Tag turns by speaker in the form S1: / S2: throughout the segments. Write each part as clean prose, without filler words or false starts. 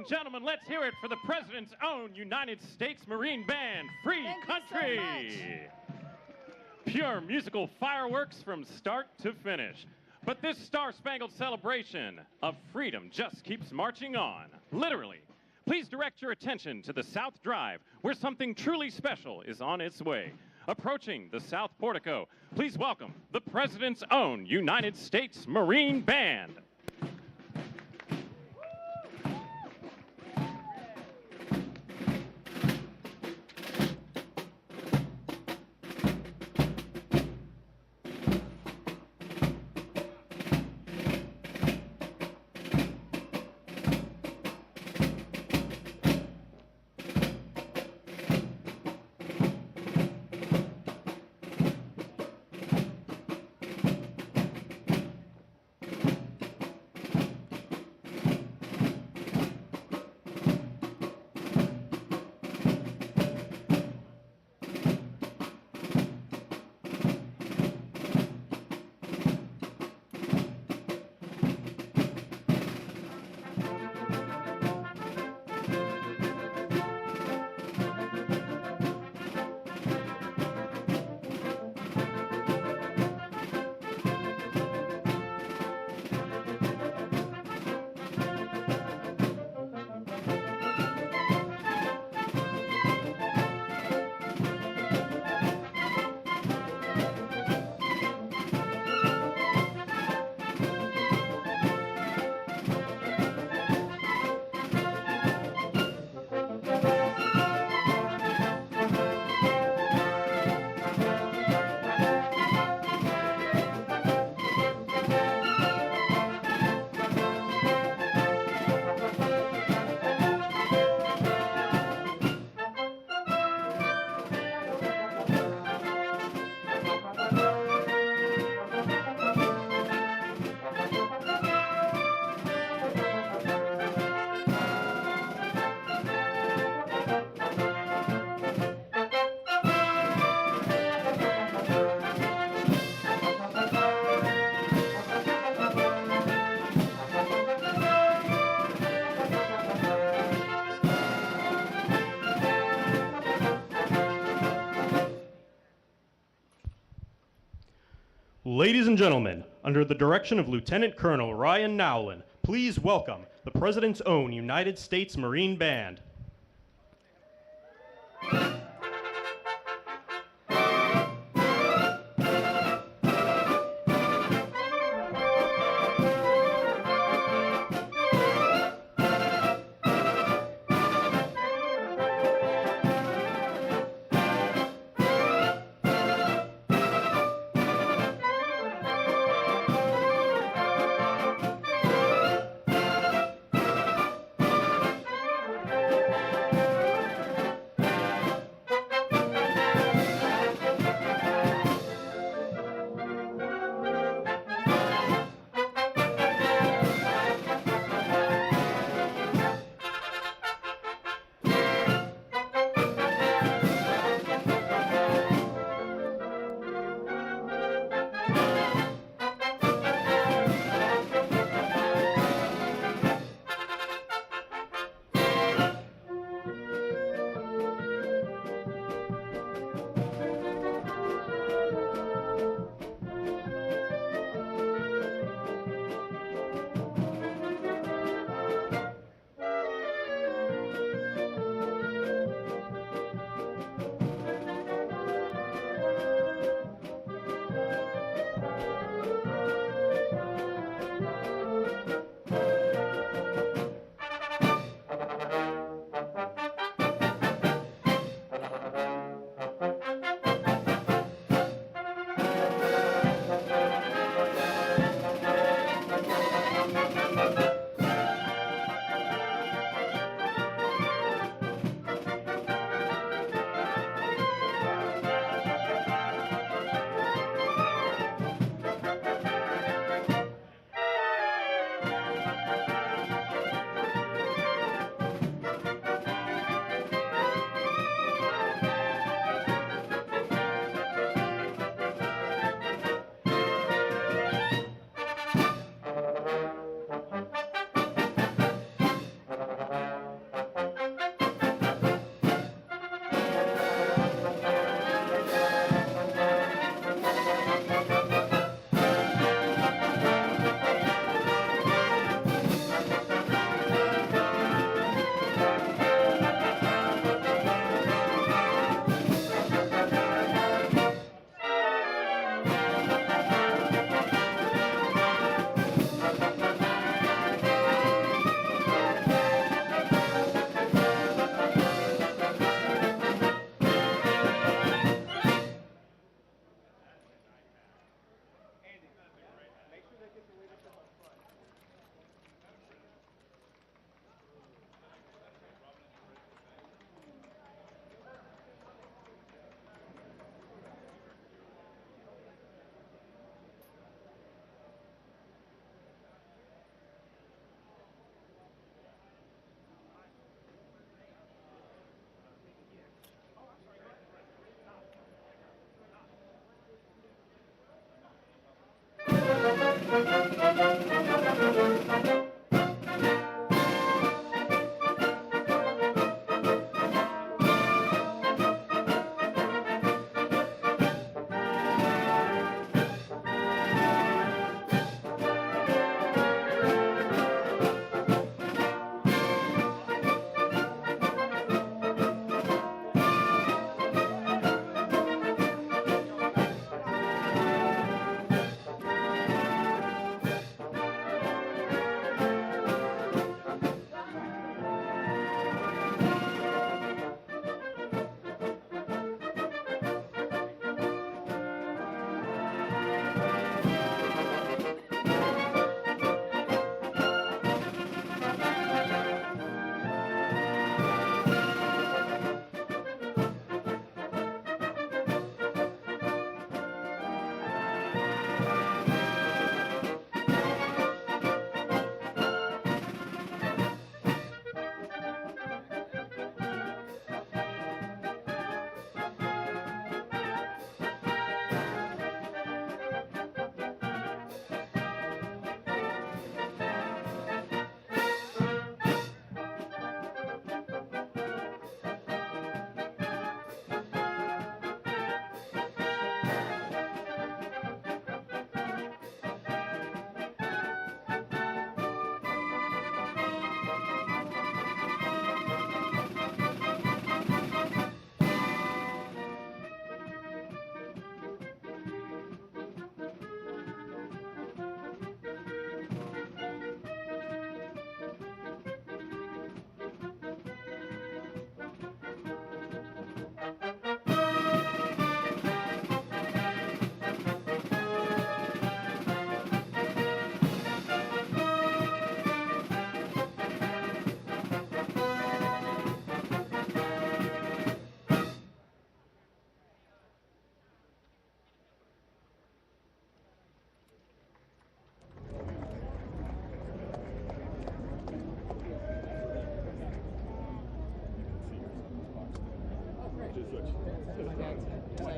S1: and gentlemen, let's hear it for the President's own United States Marine Band, Free Country.
S2: So
S1: Pure musical fireworks from start to finish. But this star-spangled celebration of freedom just keeps marching on, literally. Please direct your attention to the South Drive, where something truly special is on its way. Approaching the South Portico, please welcome the President's own United States Marine Band.
S3: Ladies and gentlemen, under the direction of Lieutenant Colonel Ryan Nowlin, please welcome the President's own United States Marine Band.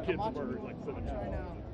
S2: kids were like sitting
S4: I know.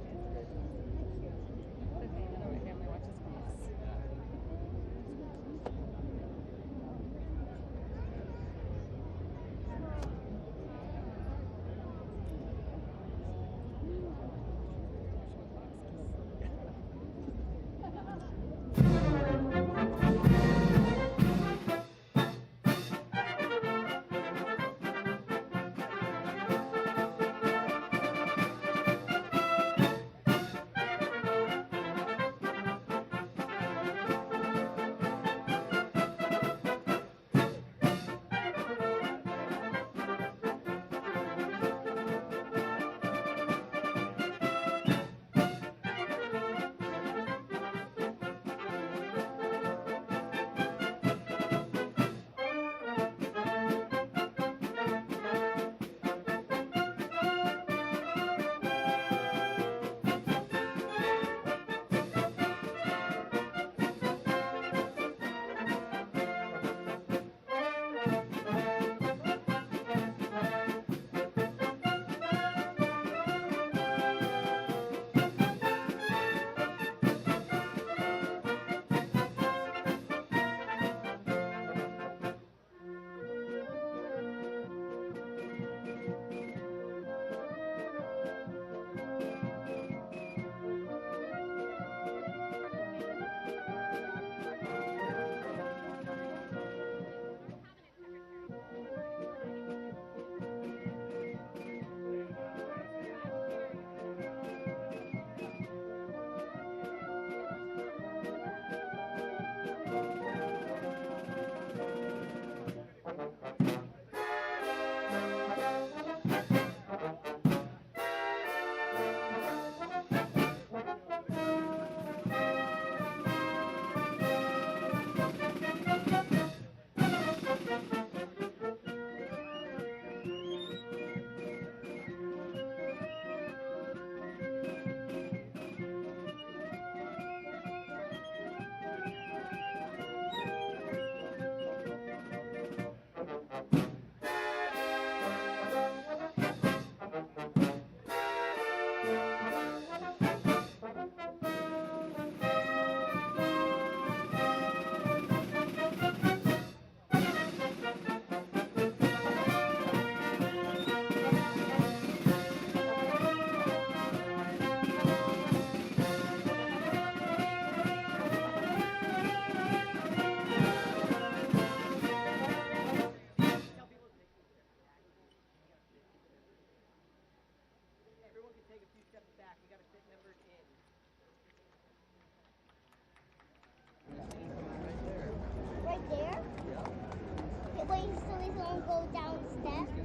S5: go down steps?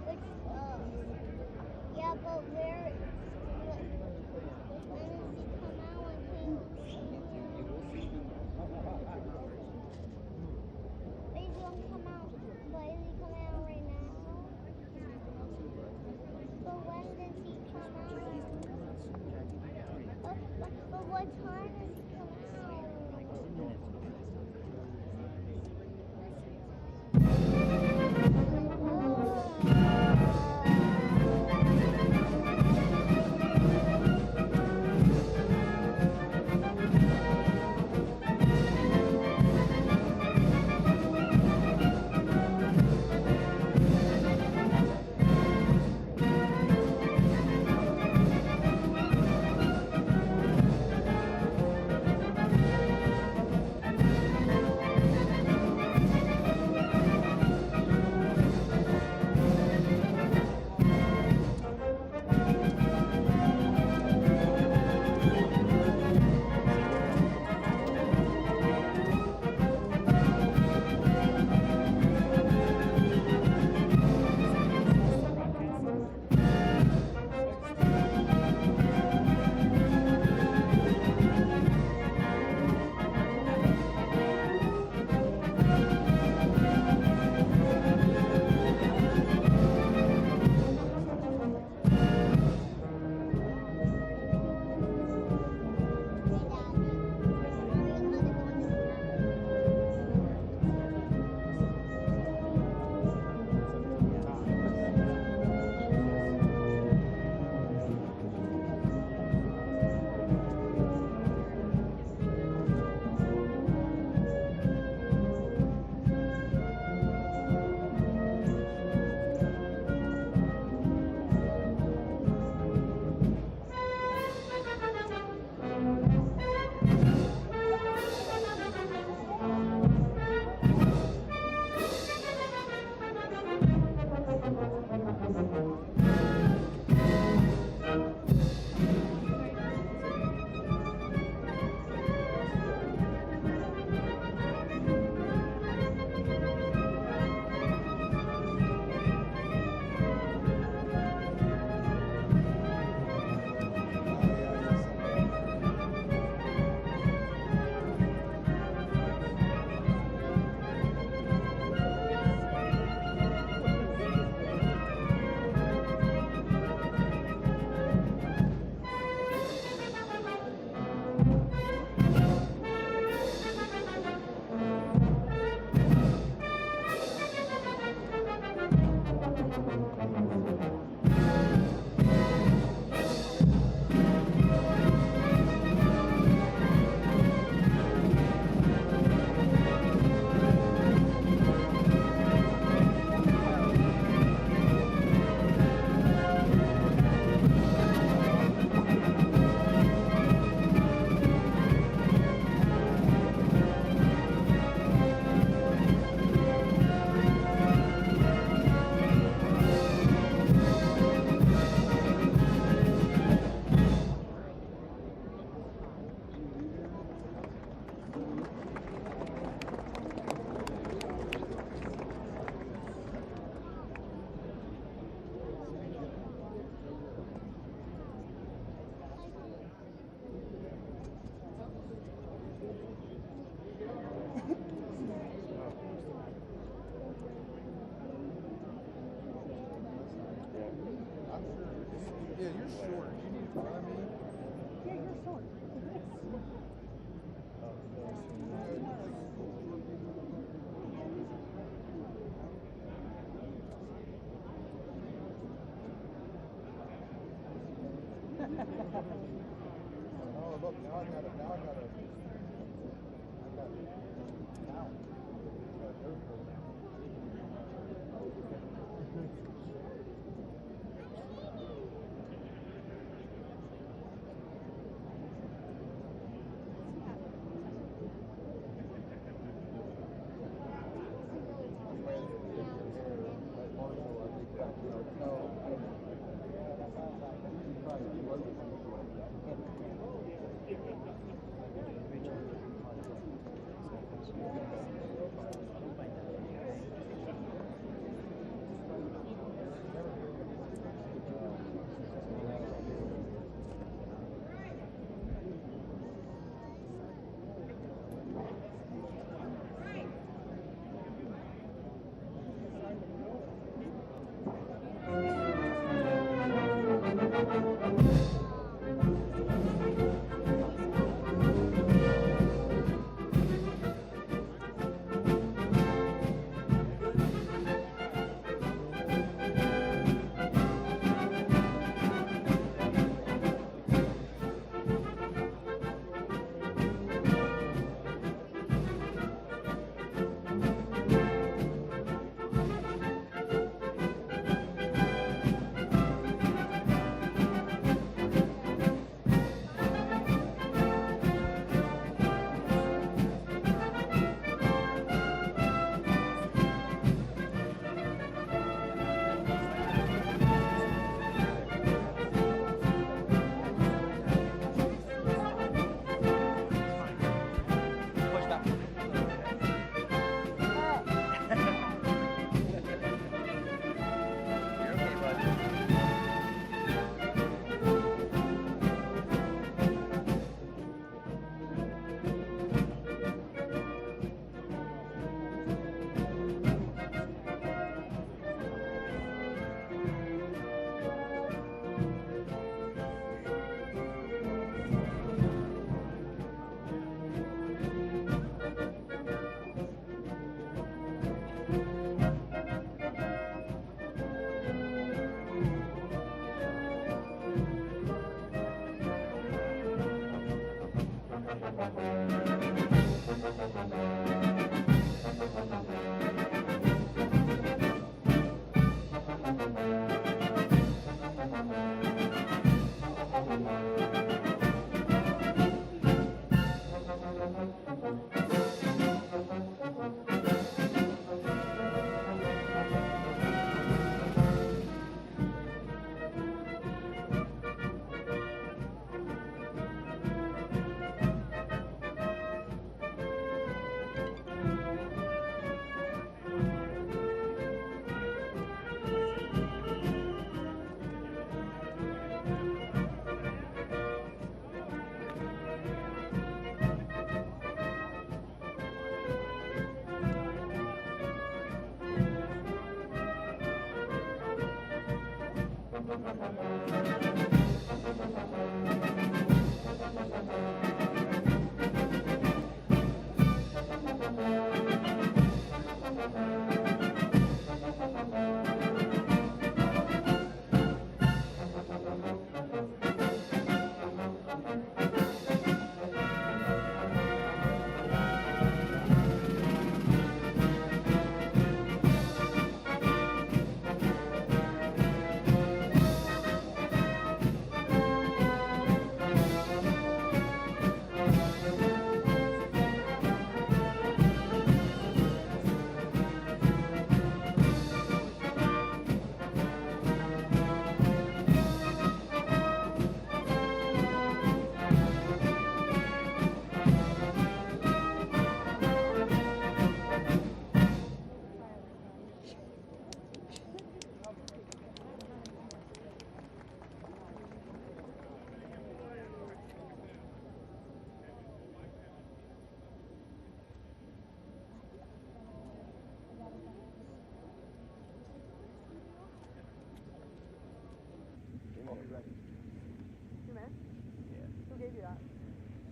S5: Which, yeah, but where, when does he come out and he Maybe he'll come out, but is he coming out right now? But when does he come out? But what time does he come out?
S2: Oh, look, now I got it. Now I got it. Now.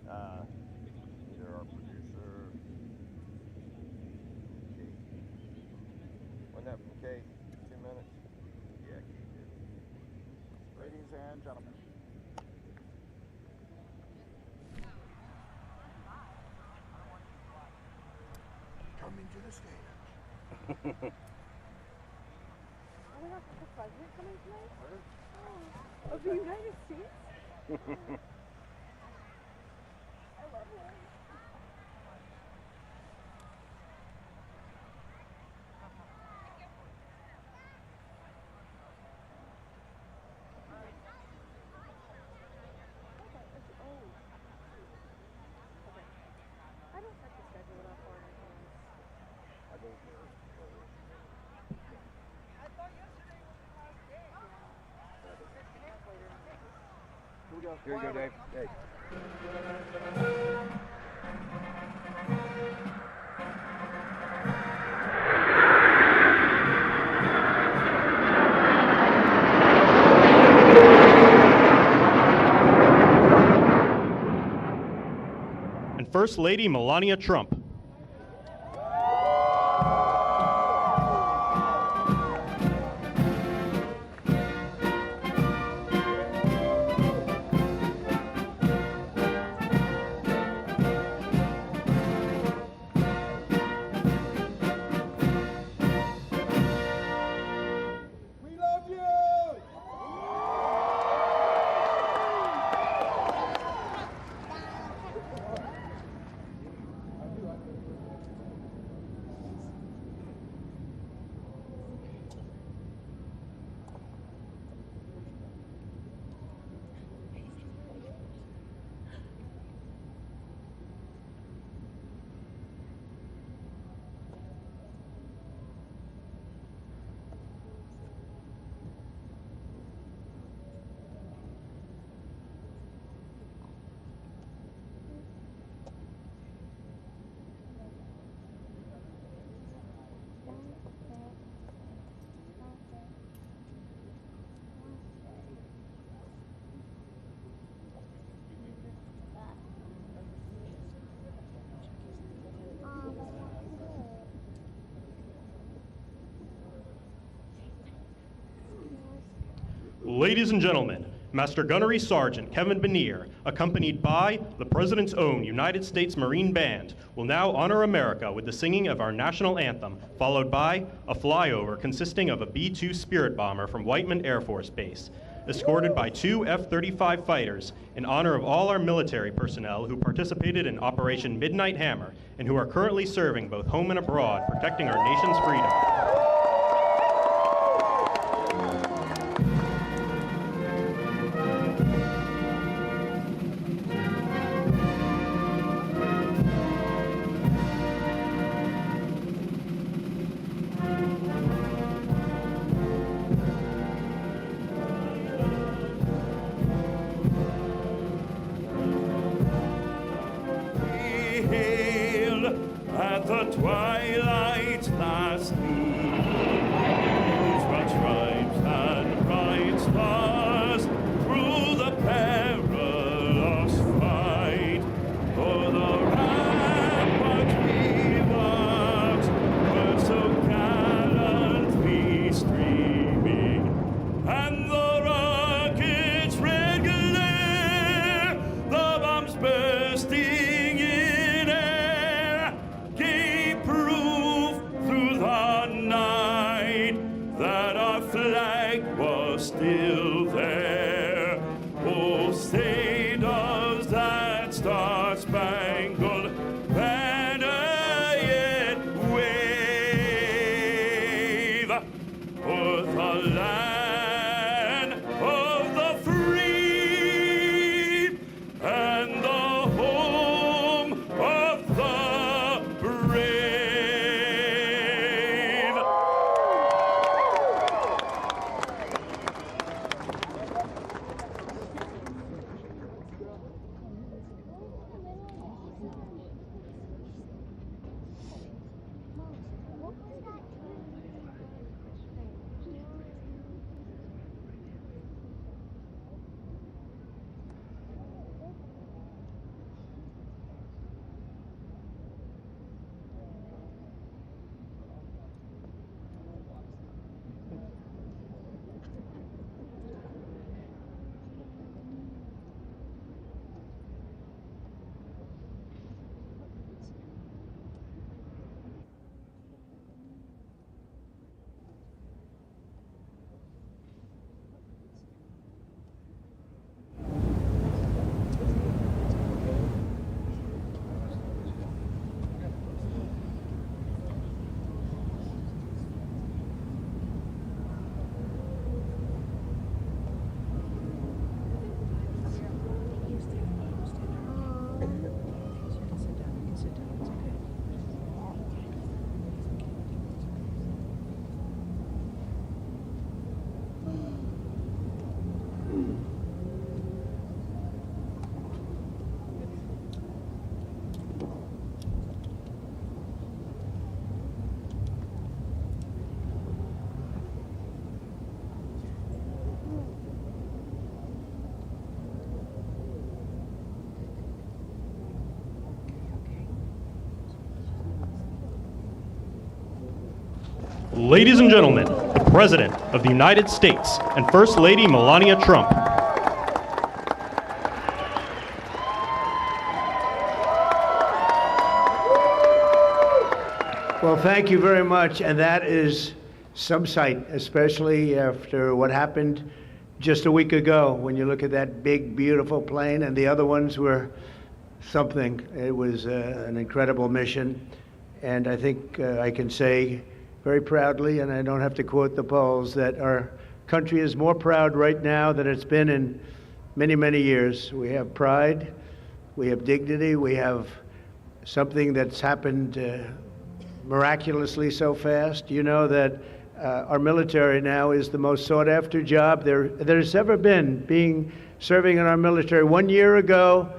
S4: Either our producer, Kate. Wasn't that from Kate? 2 minutes? Yeah, Kate did. Ladies and gentlemen,
S2: to the stage.
S6: Oh my gosh, is the president coming tonight? Oh, of the United States? I love him. I don't have to schedule it up for anything.
S4: I don't care. Here you go, Dave. Hey.
S3: And First Lady Melania Trump.
S2: We love you!
S3: Ladies and gentlemen, Master Gunnery Sergeant Kevin Benier, accompanied by the President's own United States Marine Band, will now honor America with the singing of our national anthem, followed by a flyover consisting of a B-2 Spirit bomber from Whiteman Air Force Base, escorted by 2 F-35 fighters in honor of all our military personnel who participated in Operation Midnight Hammer and who are currently serving both home and abroad, protecting our nation's freedom.
S7: At the twilight's last gleam, what stripes and bright stars through the perilous fight. For the ramparts we watched were so gallantly streaming, and the rockets' red glare, the bombs bursting in air, gave proof
S3: Ladies and gentlemen, the President of the United States and First Lady Melania Trump.
S8: Well, thank you very much, and that is some sight, especially after what happened just a week ago when you look at that big, beautiful plane, and the other ones were something. It was an incredible mission, and I think I can say very proudly, and I don't have to quote the polls, that our country is more proud right now than it's been in many, many years. We have pride, we have dignity, we have something that's happened miraculously so fast. You know that our military now is the most sought after job there's ever been, serving in our military. 1 year ago,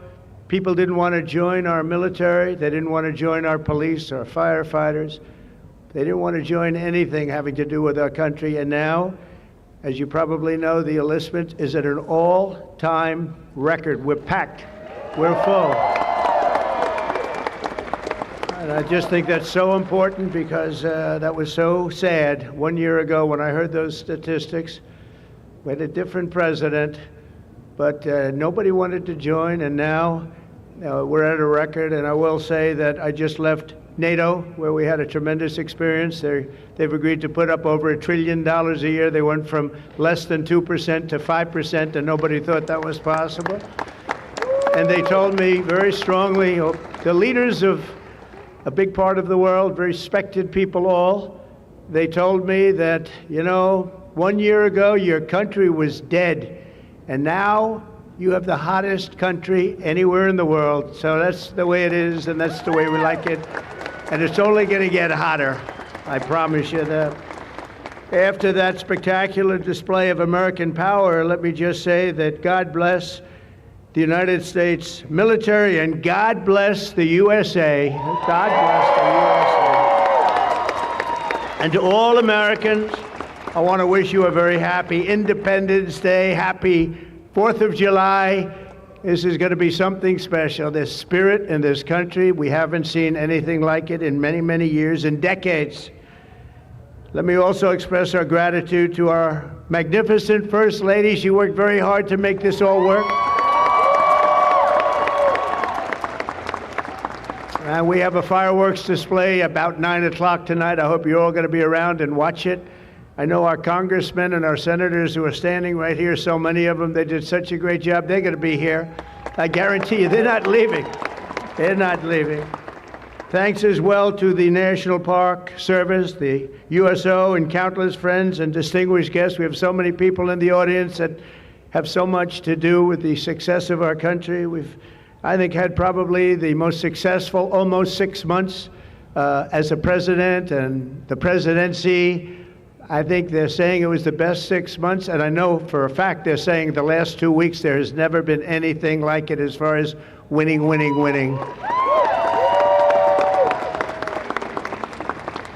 S8: people didn't want to join our military. They didn't want to join our police, our firefighters. They didn't want to join anything having to do with our country. And now, as you probably know, the enlistment is at an all-time record. We're packed. We're full. And I just think that's so important because that was so sad 1 year ago when I heard those statistics. We had a different president, but nobody wanted to join, and now we're at a record. And I will say that I just left NATO, where we had a tremendous experience. They've agreed to put up over $1 trillion a year. They went from less than 2% to 5%, and nobody thought that was possible. And they told me very strongly, the leaders of a big part of the world, very respected people all, they told me that, 1 year ago your country was dead, and now you have the hottest country anywhere in the world. So that's the way it is, and that's the way we like it. And it's only going to get hotter, I promise you that. After that spectacular display of American power, let me just say that God bless the United States military, and God bless the USA. God bless the USA. And to all Americans, I want to wish you a very happy Independence Day, happy 4th of July. This is going to be something special. This spirit in this country, we haven't seen anything like it in many, many years and decades. Let me also express our gratitude to our magnificent First Lady. She worked very hard to make this all work. And we have a fireworks display about 9 o'clock tonight. I hope you're all going to be around and watch it. I know our congressmen and our senators who are standing right here, so many of them, they did such a great job. They're going to be here. I guarantee you, they're not leaving. They're not leaving. Thanks as well to the National Park Service, the USO, and countless friends and distinguished guests. We have so many people in the audience that have so much to do with the success of our country. We've, I think, had probably the most successful almost 6 months as a president and the presidency. I think they're saying it was the best 6 months, and I know for a fact they're saying the last 2 weeks there has never been anything like it as far as winning.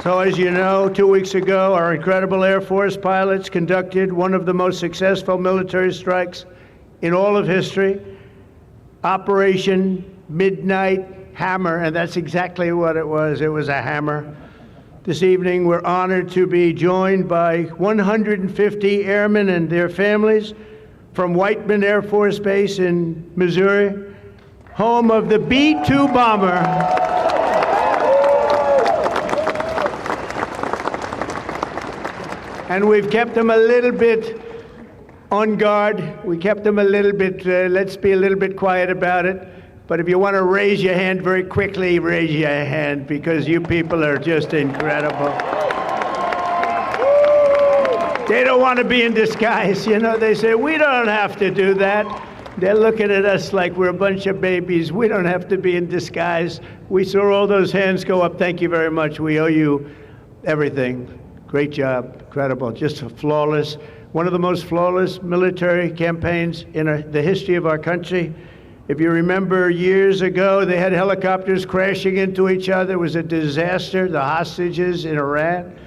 S8: So as you know, 2 weeks ago, our incredible Air Force pilots conducted one of the most successful military strikes in all of history, Operation Midnight Hammer, and that's exactly what it was. It was a hammer. This evening, we're honored to be joined by 150 airmen and their families from Whiteman Air Force Base in Missouri, home of the B-2 bomber. And we've kept them a little bit on guard. We kept them a little bit, let's be a little bit quiet about it. But if you want to raise your hand very quickly, raise your hand, because you people are just incredible. They don't want to be in disguise, They say, we don't have to do that. They're looking at us like we're a bunch of babies. We don't have to be in disguise. We saw all those hands go up. Thank you very much. We owe you everything. Great job. Incredible. Just flawless. One of the most flawless military campaigns in the history of our country. If you remember years ago, they had helicopters crashing into each other. It was a disaster, the hostages in Iran.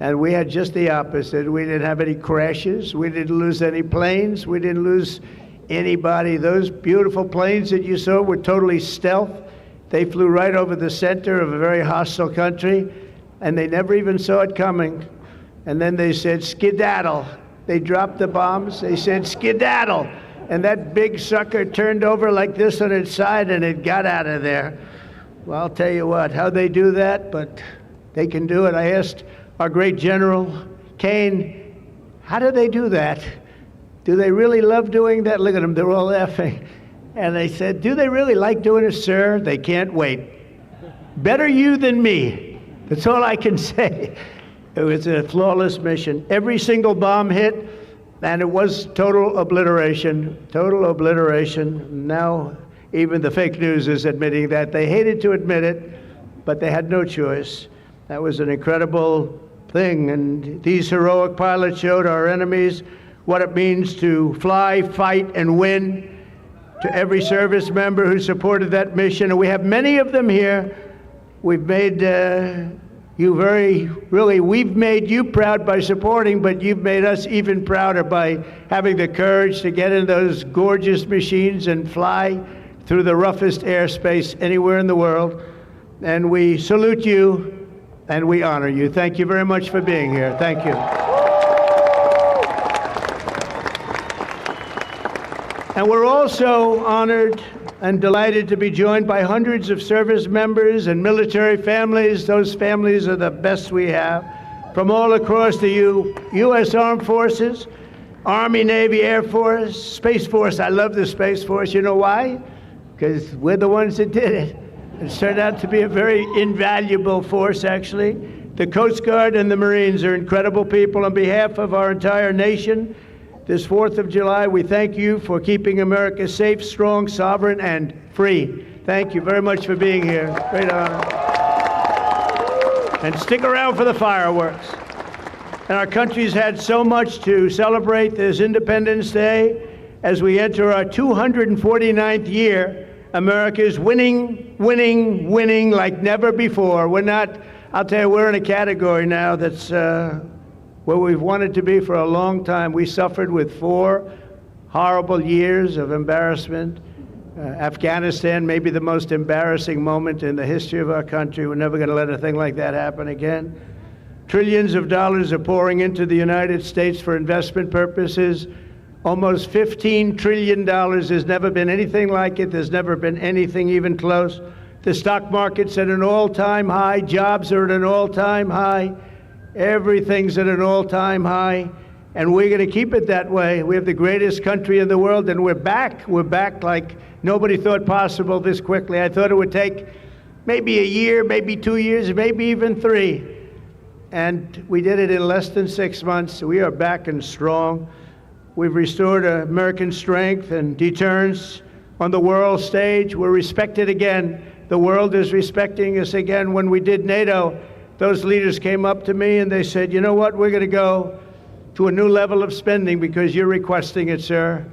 S8: And we had just the opposite. We didn't have any crashes. We didn't lose any planes. We didn't lose anybody. Those beautiful planes that you saw were totally stealth. They flew right over the center of a very hostile country, and they never even saw it coming. And then they said, skedaddle. They dropped the bombs. They said, skedaddle. And that big sucker turned over like this on its side, and it got out of there. Well, I'll tell you what, how they do that, but they can do it. I asked our great General Kane, how do they do that? Do they really love doing that? Look at them, they're all laughing. And they said, do they really like doing it, sir? They can't wait. Better you than me. That's all I can say. It was a flawless mission. Every single bomb hit, and it was total obliteration, total obliteration. Now, even the fake news is admitting that. They hated to admit it, but they had no choice. That was an incredible thing, and these heroic pilots showed our enemies what it means to fly, fight, and win. To every service member who supported that mission, and we have many of them here, we've made we've made you proud by supporting, but you've made us even prouder by having the courage to get in those gorgeous machines and fly through the roughest airspace anywhere in the world. And we salute you and we honor you. Thank you very much for being here. Thank you. And we're also honored and delighted to be joined by hundreds of service members and military families. Those families are the best we have, from all across the U.S. Armed Forces, Army, Navy, Air Force, Space Force. I love the Space Force. You know why? Because we're the ones that did it. It's turned out to be a very invaluable force, actually. The Coast Guard and the Marines are incredible people. On behalf of our entire nation, this 4th of July, we thank you for keeping America safe, strong, sovereign, and free. Thank you very much for being here. Great honor. And stick around for the fireworks. And our country's had so much to celebrate this Independence Day. As we enter our 249th year, America is winning, winning, winning like never before. We're not, I'll tell you, we're in a category now that's where we've wanted to be for a long time. We suffered with 4 horrible years of embarrassment. Afghanistan may be the most embarrassing moment in the history of our country. We're never going to let a thing like that happen again. Trillions of dollars are pouring into the United States for investment purposes. Almost $15 trillion. There's never been anything like it. There's never been anything even close. The stock market's at an all-time high. Jobs are at an all-time high. Everything's at an all-time high, and we're going to keep it that way. We have the greatest country in the world, and we're back. We're back like nobody thought possible this quickly. I thought it would take maybe a year, maybe 2 years, maybe even 3. And we did it in less than 6 months. We are back and strong. We've restored American strength and deterrence on the world stage. We're respected again. The world is respecting us again. When we did NATO, those leaders came up to me and they said, you know what, we're going to go to a new level of spending because you're requesting it, sir.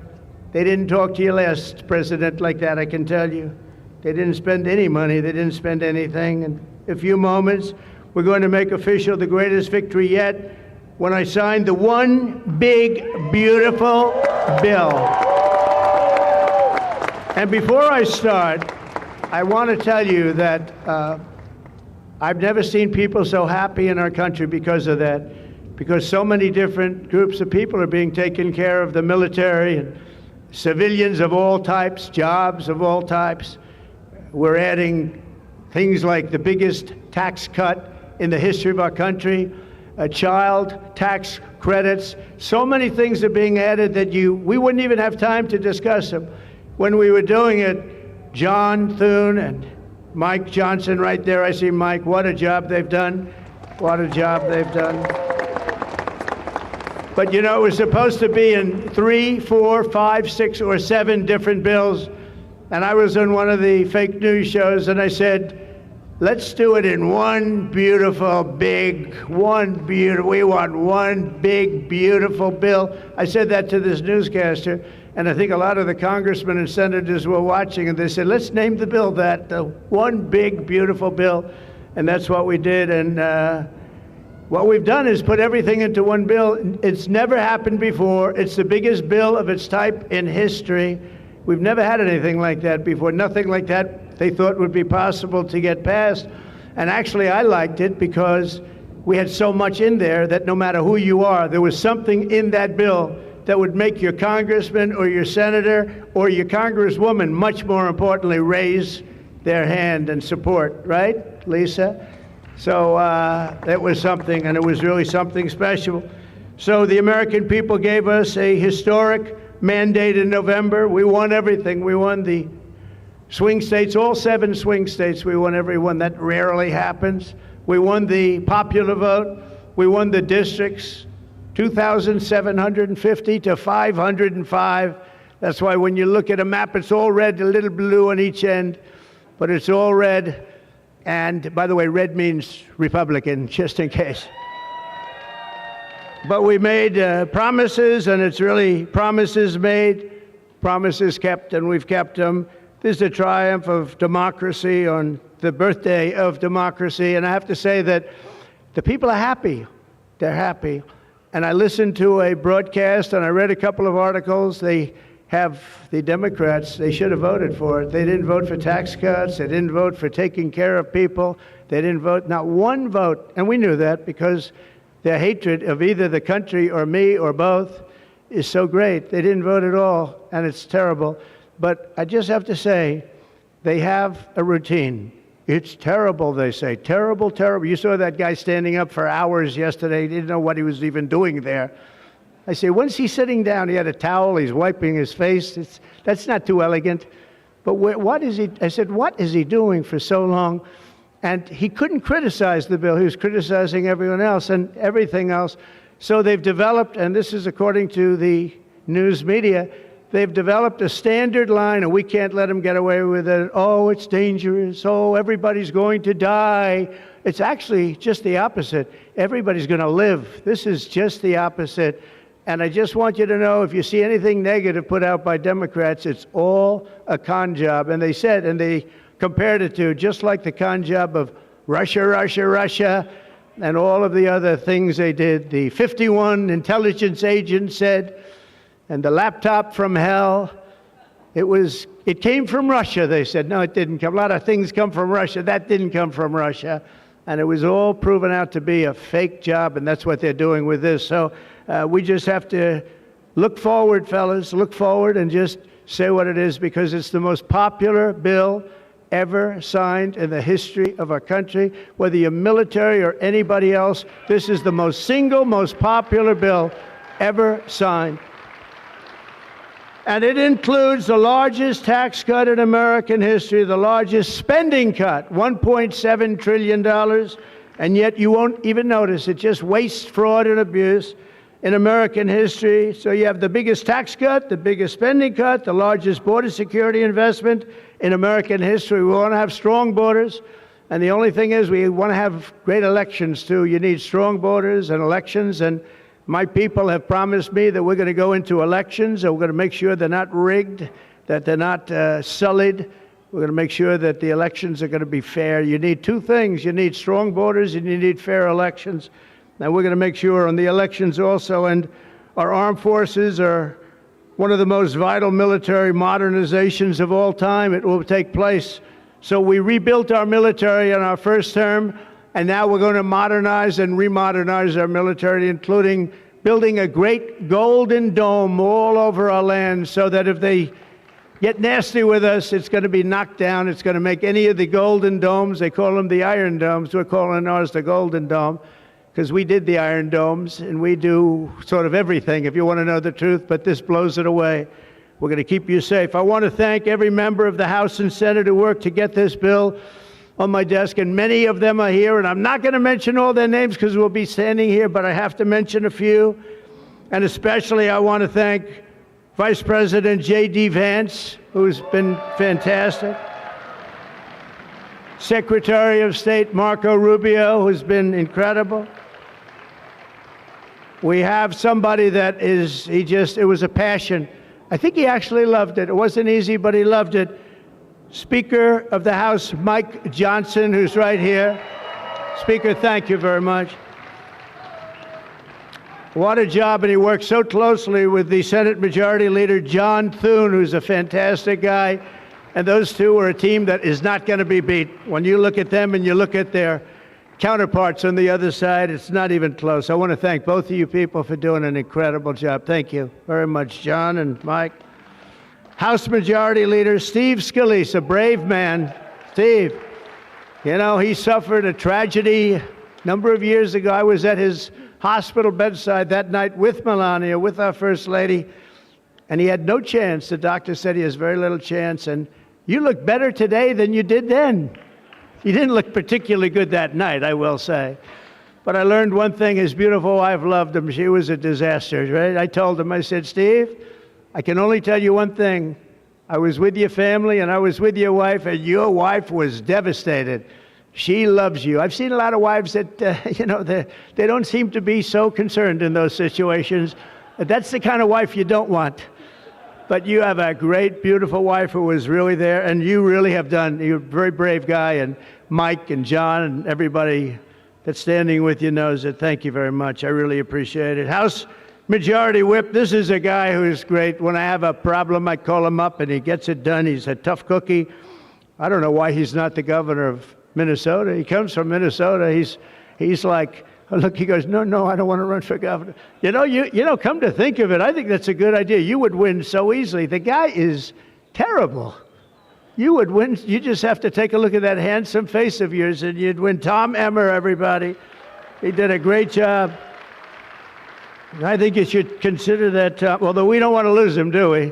S8: They didn't talk to you last president like that, I can tell you. They didn't spend any money. They didn't spend anything. In a few moments, we're going to make official the greatest victory yet when I signed the one big, beautiful bill. And before I start, I want to tell you that I've never seen people so happy in our country because of that, because so many different groups of people are being taken care of, the military and civilians of all types, jobs of all types. We're adding things like the biggest tax cut in the history of our country, child tax credits. So many things are being added that we wouldn't even have time to discuss them. When we were doing it, John Thune and Mike Johnson right there, I see Mike, what a job they've done. What a job they've done. But you know, it was supposed to be in 3, 4, 5, 6, or 7 different bills. And I was on one of the fake news shows and I said, let's do it in one beautiful, big, we want one big, beautiful bill. I said that to this newscaster. And I think a lot of the congressmen and senators were watching, and they said, let's name the bill that, the one big, beautiful bill. And that's what we did. And what we've done is put everything into one bill. It's never happened before. It's the biggest bill of its type in history. We've never had anything like that before. Nothing like that they thought would be possible to get passed. And actually, I liked it because we had so much in there that no matter who you are, there was something in that bill that would make your congressman or your senator or your congresswoman, much more importantly, raise their hand and support, right, Lisa? So that was something, and it was really something special. So the American people gave us a historic mandate in November. We won everything. We won the swing states, all 7 swing states. We won every one. That rarely happens. We won the popular vote. We won the districts, 2,750 to 505. That's why when you look at a map, it's all red, a little blue on each end, but it's all red. And by the way, red means Republican, just in case. But we made promises, and it's really promises made, promises kept, and we've kept them. This is a triumph of democracy on the birthday of democracy, and I have to say that the people are happy. They're happy. And I listened to a broadcast, and I read a couple of articles. They have the Democrats, they should have voted for it. They didn't vote for tax cuts. They didn't vote for taking care of people. They didn't vote, not one vote. And we knew that because their hatred of either the country or me or both is so great. They didn't vote at all, and it's terrible. But I just have to say, they have a routine. It's terrible, they say. Terrible, terrible. You saw that guy standing up for hours yesterday. He didn't know what he was even doing there. I say, when's he sitting down? He had a towel. He's wiping his face. That's not too elegant. But what is he? I said, what is he doing for so long? And he couldn't criticize the bill. He was criticizing everyone else and everything else. So they've developed, and this is according to the news media, they've developed a standard line, and we can't let them get away with it. Oh, it's dangerous. Oh, everybody's going to die. It's actually just the opposite. Everybody's going to live. This is just the opposite. And I just want you to know, if you see anything negative put out by Democrats, it's all a con job. And they said, and they compared it to just like the con job of Russia, Russia, Russia, and all of the other things they did. The 51 intelligence agents said, and the laptop from hell, it came from Russia, they said. No, it didn't come. A lot of things come from Russia. That didn't come from Russia. And it was all proven out to be a fake job, and that's what they're doing with this. So we just have to look forward, fellas, look forward and just say what it is, because it's the most popular bill ever signed in the history of our country. Whether you're military or anybody else, this is the most popular bill ever signed. And it includes the largest tax cut in American history, the largest spending cut, $1.7 trillion, and yet you won't even notice it. Just waste, fraud, and abuse in American history. So you have the biggest tax cut, the biggest spending cut, the largest border security investment in American history. We want to have strong borders, and the only thing is we want to have great elections, too. You need strong borders and elections, and my people have promised me that we're going to go into elections, and we're going to make sure they're not rigged, that they're not sullied. We're going to make sure that the elections are going to be fair. You need two things. You need strong borders, and you need fair elections. Now, we're going to make sure on the elections also, and our armed forces are one of the most vital military modernizations of all time. It will take place. So we rebuilt our military in our first term, and now we're going to modernize and remodernize our military, including building a great golden dome all over our land, so that if they get nasty with us, it's going to be knocked down. It's going to make any of the golden domes, they call them the iron domes, we're calling ours the golden dome, because we did the iron domes, and we do sort of everything, if you want to know the truth, but this blows it away. We're going to keep you safe. I want to thank every member of the House and Senate who worked to get this bill on my desk, and many of them are here, and I'm not going to mention all their names because we'll be standing here, but I have to mention a few, and especially I want to thank Vice President J.D. Vance, who's been fantastic, Secretary of State Marco Rubio, who's been incredible. We have somebody that it was a passion. I think he actually loved it. It wasn't easy, but he loved it. Speaker of the House, Mike Johnson, who's right here. Speaker, thank you very much. What a job, and he worked so closely with the Senate Majority Leader, John Thune, who's a fantastic guy. And those two are a team that is not going to be beat. When you look at them and you look at their counterparts on the other side. It's not even close. I want to thank both of you people for doing an incredible job. Thank you very much, John and Mike. House Majority Leader Steve Scalise, a brave man. Steve, you know, he suffered a tragedy a number of years ago. I was at his hospital bedside that night with Melania, with our First Lady, and he had no chance. The doctor said he has very little chance, and you look better today than you did then. You didn't look particularly good that night, I will say. But I learned one thing. His beautiful wife loved him. She was a disaster, right? I told him, I said, Steve, I can only tell you one thing. I was with your family, and I was with your wife, and your wife was devastated. She loves you. I've seen a lot of wives that, you know, they don't seem to be so concerned in those situations. That's the kind of wife you don't want. But you have a great, beautiful wife who was really there, and you really have done. You're a very brave guy, and Mike and John and everybody that's standing with you knows it. Thank you very much. I really appreciate it. House Majority Whip, this is a guy who is great. When I have a problem, I call him up, and he gets it done. He's a tough cookie. I don't know why he's not the governor of Minnesota. He comes from Minnesota. He's like, look, he goes, no, I don't want to run for governor. You know, come to think of it, I think that's a good idea. You would win so easily. The guy is terrible. You would win. You just have to take a look at that handsome face of yours, and you'd win. Tom Emmer, everybody. He did a great job. I think you should consider that, although we don't want to lose him, do we?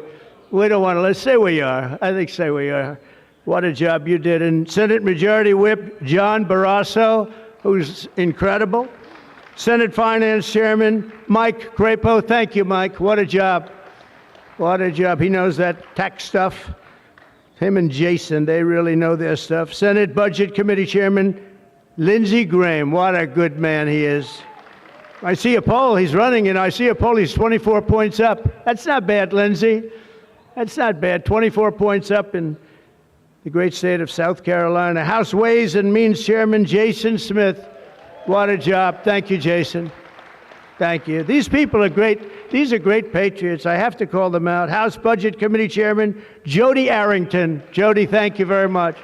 S8: We don't want to. Let's say we are. I think say we are. What a job you did. And Senate Majority Whip John Barrasso, who's incredible. Senate Finance Chairman Mike Crapo. Thank you, Mike. What a job. What a job. He knows that tax stuff. Him and Jason, they really know their stuff. Senate Budget Committee Chairman Lindsey Graham. What a good man he is. I see a poll. He's running, and I see a poll. He's 24 points up. That's not bad, Lindsey. That's not bad. 24 points up in the great state of South Carolina. House Ways and Means Chairman Jason Smith. What a job. Thank you, Jason. Thank you. These people are great. These are great patriots. I have to call them out. House Budget Committee Chairman Jody Arrington. Jody, thank you very much.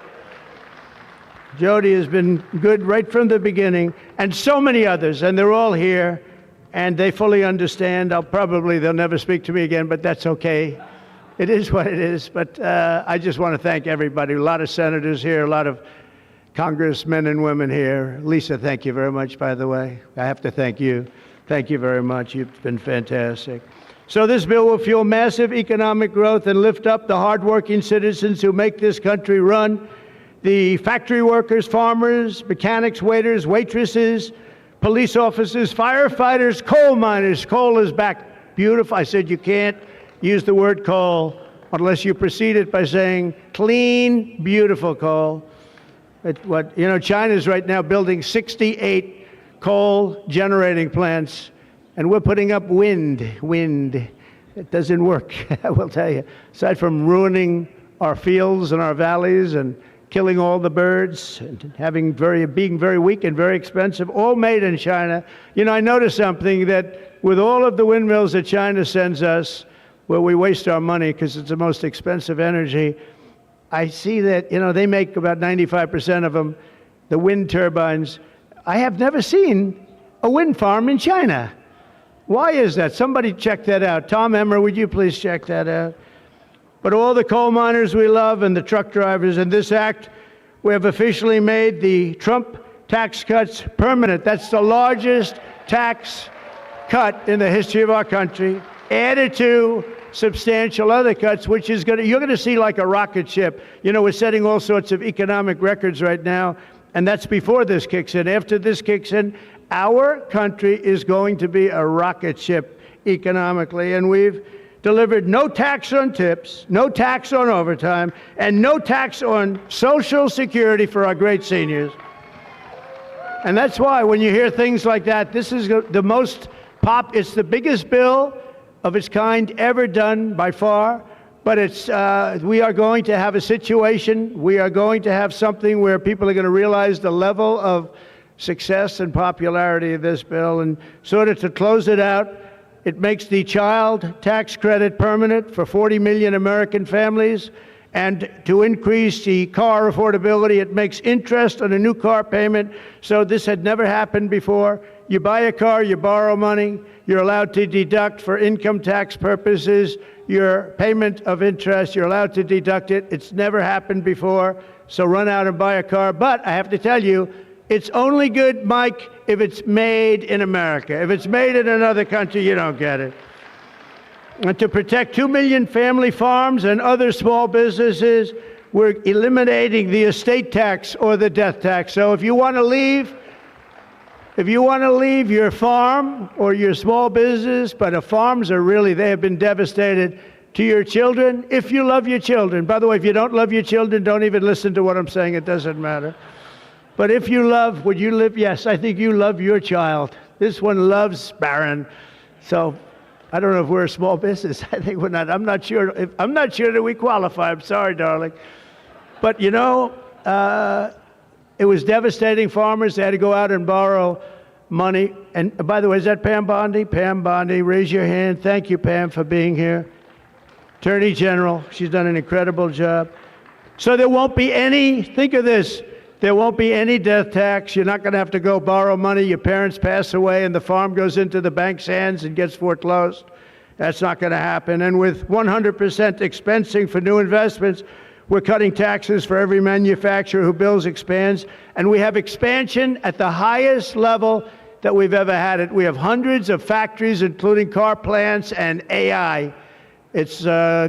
S8: Jody has been good right from the beginning, and so many others, and they're all here, and they fully understand. They'll never speak to me again, but that's okay. It is what it is. But I just want to thank everybody. A lot of senators here, a lot of congressmen and women here. Lisa, thank you very much, by the way. I have to thank you. Thank you very much. You've been fantastic. So this bill will fuel massive economic growth and lift up the hardworking citizens who make this country run. The factory workers, farmers, mechanics, waiters, waitresses, police officers, firefighters, coal miners. Coal is back. Beautiful. I said you can't use the word coal unless you precede it by saying clean, beautiful coal. China's right now building 68 coal generating plants, and we're putting up wind. It doesn't work, I will tell you. Aside from ruining our fields and our valleys and killing all the birds and being very weak and very expensive, all made in China. I noticed something, that with all of the windmills that China sends us, where we waste our money because it's the most expensive energy, I see that, they make about 95% of them, the wind turbines. I have never seen a wind farm in China. Why is that? Somebody check that out. Tom Emmer, would you please check that out? But all the coal miners we love and the truck drivers, in this act, we have officially made the Trump tax cuts permanent. That's the largest tax cut in the history of our country, added to substantial other cuts, which is you're going to see like a rocket ship. We're setting all sorts of economic records right now, and that's before this kicks in. After this kicks in, our country is going to be a rocket ship economically, and we've delivered no tax on tips, no tax on overtime, and no tax on Social Security for our great seniors. And that's why when you hear things like that, this is it's the biggest bill of its kind ever done by far, but we are going to have a situation, we are going to have something where people are going to realize the level of success and popularity of this bill. And sort of to close it out, it makes the child tax credit permanent for 40 million American families, and to increase the car affordability. It makes interest on a new car payment. So this had never happened before. You buy a car, you borrow money, you're allowed to deduct for income tax purposes your payment of interest. You're allowed to deduct it. It's never happened before. So run out and buy a car. But I have to tell you, it's only good, Mike, if it's made in America. If it's made in another country, you don't get it. And to protect 2 million family farms and other small businesses, we're eliminating the estate tax or the death tax. So if you want to leave your farm or your small business, but the farms are really, they have been devastated, to your children, if you love your children. By the way, if you don't love your children, don't even listen to what I'm saying. It doesn't matter. But if you love, would you live? Yes, I think you love your child. This one loves Barron. So I don't know if we're a small business. I think we're not. I'm not sure that we qualify. I'm sorry, darling. But you know, it was devastating. Farmers, they had to go out and borrow money. And by the way, is that Pam Bondi? Pam Bondi, raise your hand. Thank you, Pam, for being here. Attorney General, she's done an incredible job. So there won't be any, think of this, there won't be any death tax. You're not going to have to go borrow money. Your parents pass away and the farm goes into the bank's hands and gets foreclosed. That's not going to happen. And with 100% expensing for new investments, we're cutting taxes for every manufacturer who builds, expands. And we have expansion at the highest level that we've ever had it. We have hundreds of factories, including car plants and AI. It's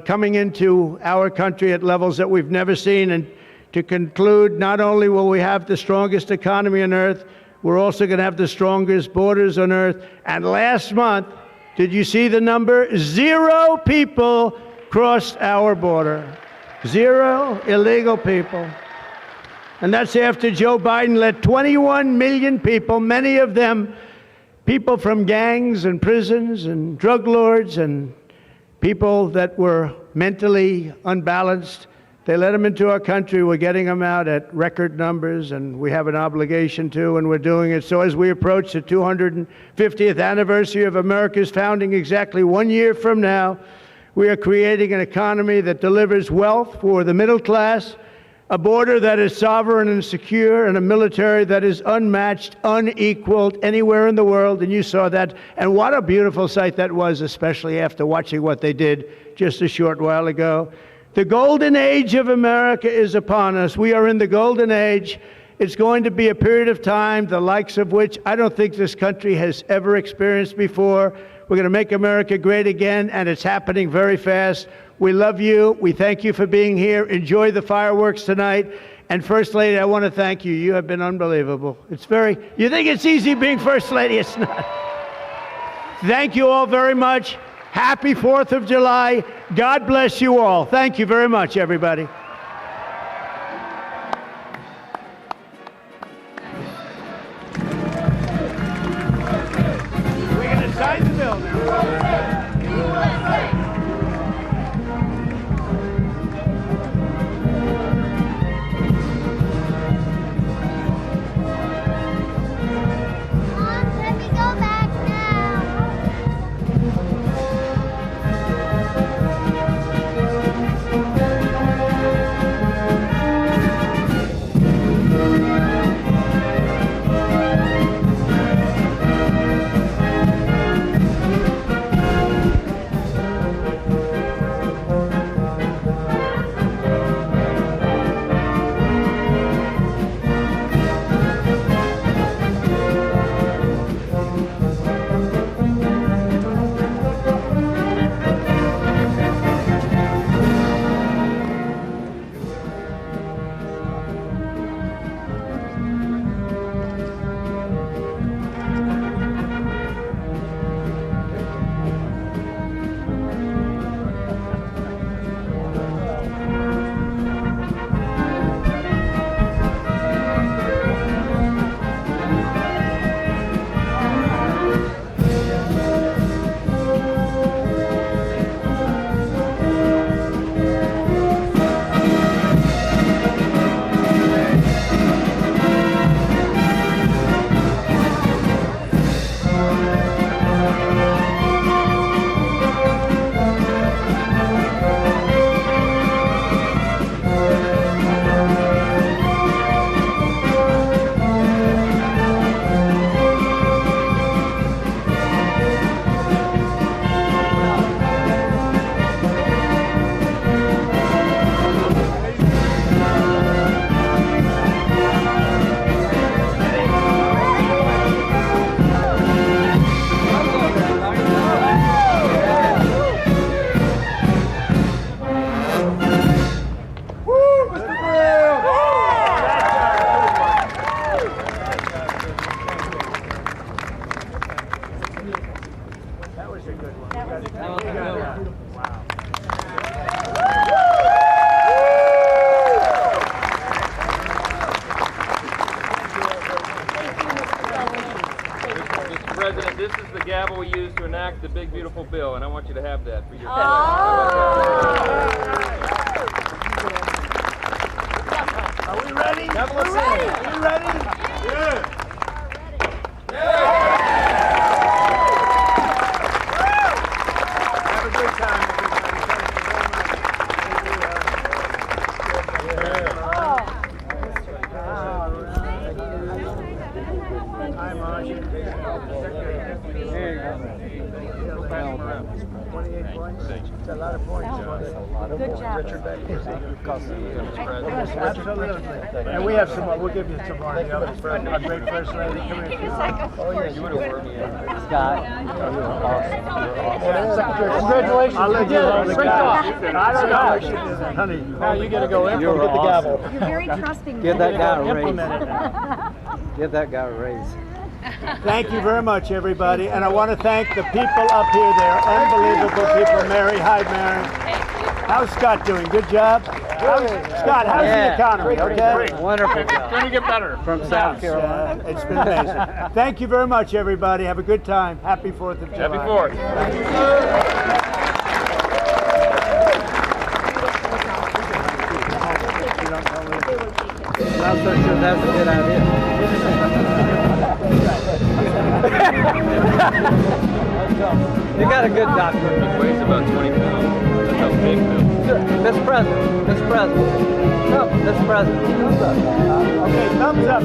S8: coming into our country at levels that we've never seen. And to conclude, not only will we have the strongest economy on earth, we're also going to have the strongest borders on earth. And last month, did you see the number? 0 people crossed our border. 0 illegal people. And that's after Joe Biden let 21 million people, many of them people from gangs and prisons and drug lords and people that were mentally unbalanced, they let them into our country. We're getting them out at record numbers, and we have an obligation to, and we're doing it. So as we approach the 250th anniversary of America's founding exactly 1 year from now, we are creating an economy that delivers wealth for the middle class, a border that is sovereign and secure, and a military that is unmatched, unequaled anywhere in the world. And you saw that. And what a beautiful sight that was, especially after watching what they did just a short while ago. The golden age of America is upon us. We are in the golden age. It's going to be a period of time, the likes of which I don't think this country has ever experienced before. We're going to make America great again, and it's happening very fast. We love you. We thank you for being here. Enjoy the fireworks tonight. And First Lady, I want to thank you. You have been unbelievable. You think it's easy being First Lady? It's not. Thank you all very much. Happy 4th of July. God bless you all. Thank you very much, everybody. We're going to sign the bill now.
S5: Mom, let me go back now.
S9: is to enact the big beautiful bill, and I want you to have that for your
S8: Are we ready?
S9: We're ready.
S8: Are you ready?
S9: Yeah.
S8: Have a good time, everybody. Hi, Marsh. There you go. 28 points. It's a lot of points.
S6: Good job.
S8: Richard Beck. Absolutely. And we have some more. We'll give you some more. The other our great first lady. Come here.
S9: Oh, yeah, you would have worked me in.
S4: Scott, you're awesome.
S8: Congratulations. I'll let you know the gavel. I don't know. Honey,
S9: Now you got to go in.
S4: You're
S9: Get the gavel.
S6: You're very trusting.
S4: Give that guy a
S8: implement it now.
S4: raise. Give that guy a raise.
S8: Thank you very much, everybody. And I want to thank the people up here. They're unbelievable people. Mary, hi, Mary. How's Scott doing? Good job? Scott, how's the economy? Okay?
S4: Wonderful job.
S9: Going to get better.
S4: From South Carolina.
S8: It's been amazing. Thank you very much, everybody. Have a good time. Happy 4th of July.
S9: Happy 4th.
S4: I'm not so sure that's a good idea. You got a good doctor.
S9: He weighs about 20 pounds. That's how big Bill.
S4: Mr. President. Mr. President. Come, Mr. President.
S8: Okay, thumbs up.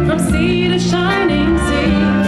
S10: From sea to shining sea.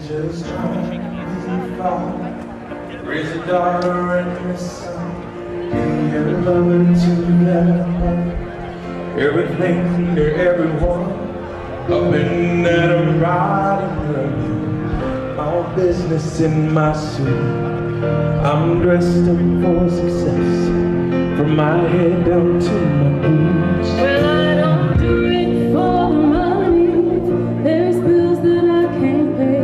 S10: just trying to find, raise a daughter and a son, be a lover to them, everything to everyone, up and at a riding run, all business in my suit. I'm dressed up for success, from my head down to my boots.
S11: Well, I don't do it for the money, there's bills that I can't pay.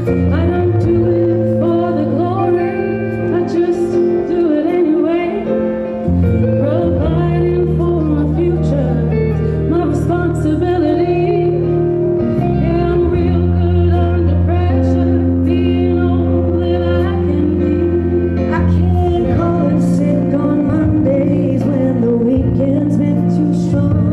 S11: I don't do it for the glory, I just do it anyway. Providing for my future, my responsibility. Yeah, I'm real good under pressure, being all that I can be. I can't call in sick on Mondays when the weekend's been too strong.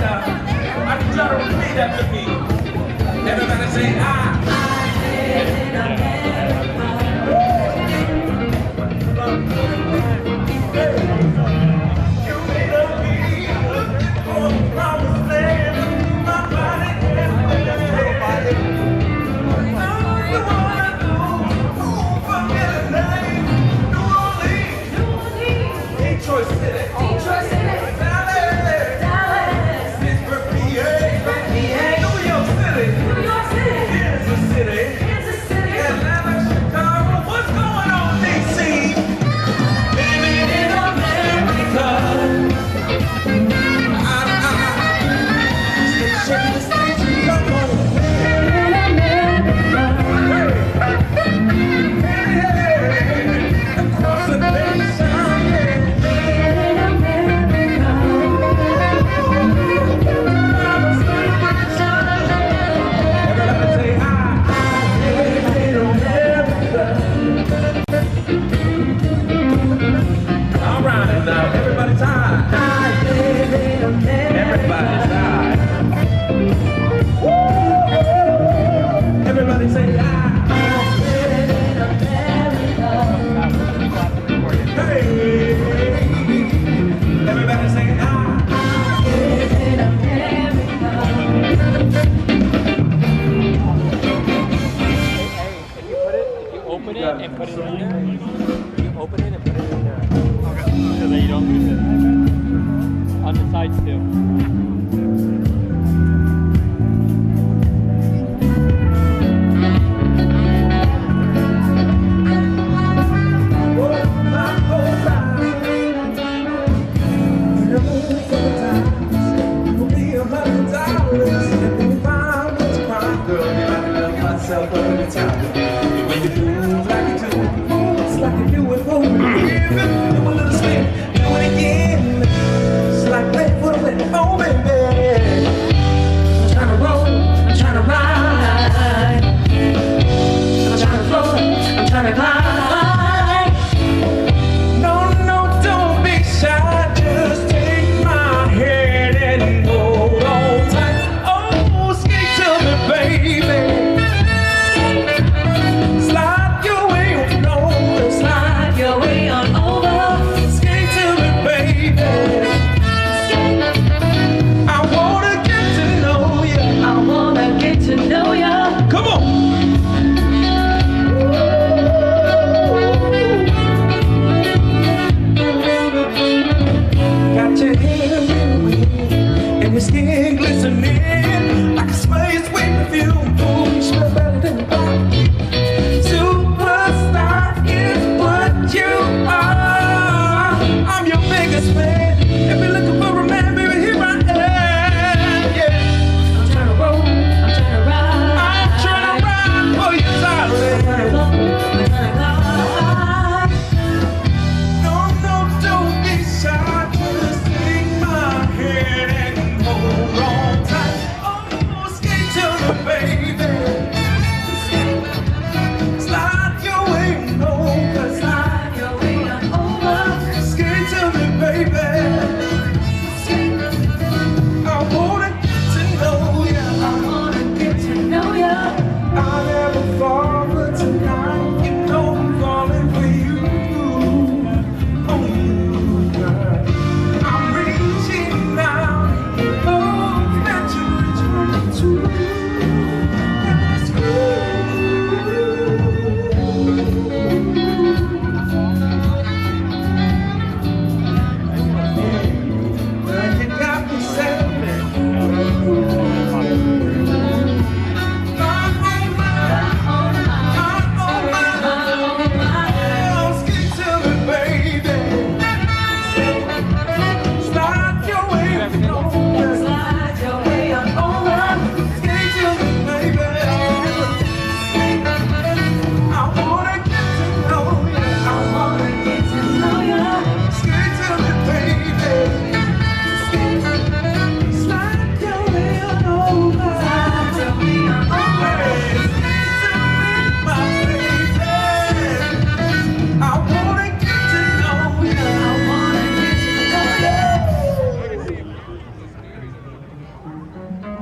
S10: right now. I need y'all to repeat after me. Everybody say, I live in America. You may not be for the promised land. My body can't stand. You wanna do for Philly name. New Orleans, Detroit City, Dallas, Pittsburgh, PA, New York City, Kansas City.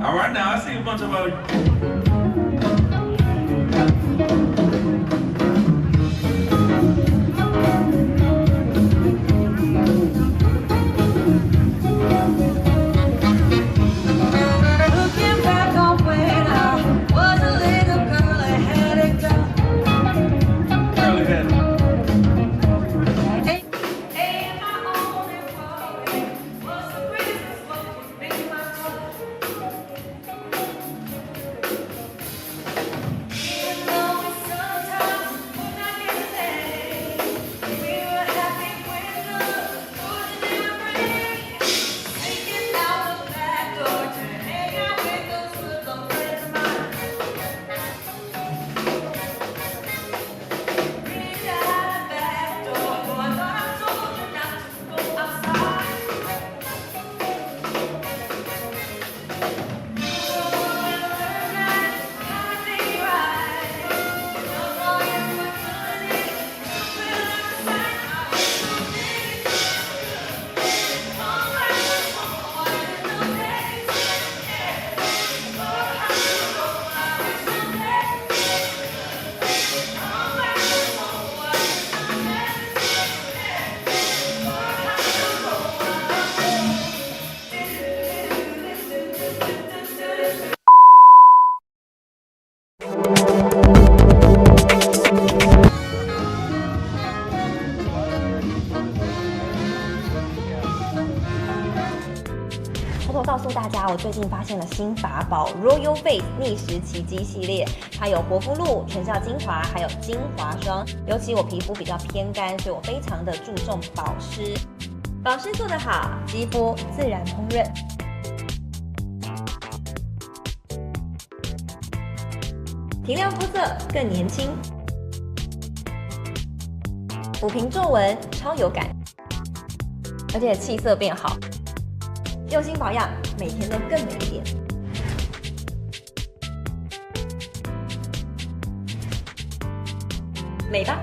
S10: All right, now I see a bunch of
S11: Looking back on when I was a little girl, I had it done.
S10: curly head.
S11: And my only worry was the Christmas what would make my heart. Even though we sometimes would not get along, we were happy when love was in our brain. Taking out the back door to hang out with those good old friends of mine. Reach out the back door, oh, I thought I told you not to go outside.偷偷告诉大家，我最近发现了新法宝 Royal Face 逆时奇迹系列，它有活肤露、全效精华，还有精华霜。尤其我皮肤比较偏干，所以我非常的注重保湿。保湿做得好，肌肤自然烹饪。提亮肤色更年轻，抚平皱纹超有感，而且气色变好。用心保养，每天都更美一点。美吧。